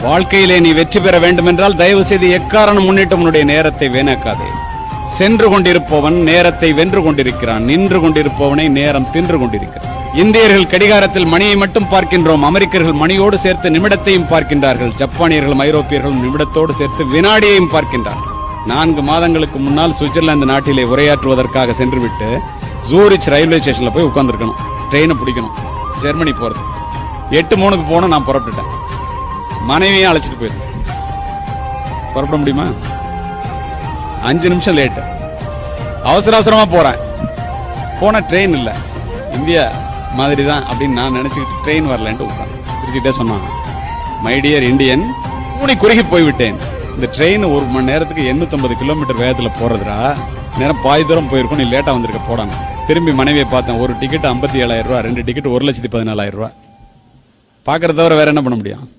வாழ்க்கையிலே நீ வெற்றி பெற வேண்டும் என்றால் தயவு செய்து எக்காரணம் முன்னிட்டு உன்னுடைய நேரத்தை வீணாக்காதே. சென்று கொண்டிருப்பவன் நேரத்தை வென்று கொண்டிருக்கிறான், நின்று கொண்டிருப்பவனை நேரம் தின்று கொண்டிருக்கிறான். இந்தியர்கள் கடிகாரத்தில் மணியை மட்டும் பார்க்கின்றோம், அமெரிக்கர்கள் மணியோடு சேர்த்து நிமிடத்தையும் பார்க்கின்றார்கள், ஜப்பானியர்களும் ஐரோப்பியர்களும் நிமிடத்தோடு சேர்த்து வினாடியையும் பார்க்கின்றார்கள். 4 மாதங்களுக்கு முன்னால் சுவிட்சர்லாந்து நாட்டிலே உரையாற்றுவதற்காக சென்றுவிட்டு ஜூரிச் ரயில்வே ஸ்டேஷன்ல போய் உட்கார்ந்துருக்கணும். ட்ரெயினை பிடிக்கணும், ஜெர்மனி போறது. 8:03 போன நான் புறப்பட்டுட்டேன். மனைவியும் அழைச்சிட்டு போயிருந்தேன். புறப்பட முடியுமா? 5 நிமிஷம் லேட்டு. அவசர அவசரமா போறேன். போன ட்ரெயின் இல்ல, இந்தியா மாதிரி தான் அப்படின்னு நான் நினைச்சுக்கிட்டு ட்ரெயின் வரலன்ட்டு உட்கார்ந்து சிரிச்சுட்டே சொன்னான், மை டியர் இந்தியன், கூடி குறுகி போய்விட்டேன். இந்த ட்ரெயின் 1 மணி நேரத்துக்கு 850 கிலோமீட்டர் வேகத்துல போறதுடா, நேரம் பாதி தூரம் போயிருக்கும், நீ லேட்டா வந்திருக்க போடாங்க. திரும்பி மனைவியை பார்த்தேன். ஒரு டிக்கெட் 57,000 ரூபாய், 2 டிக்கெட் 1,14,000 ரூபாய். பாக்குறத தவிர வேற என்ன பண்ண முடியும்?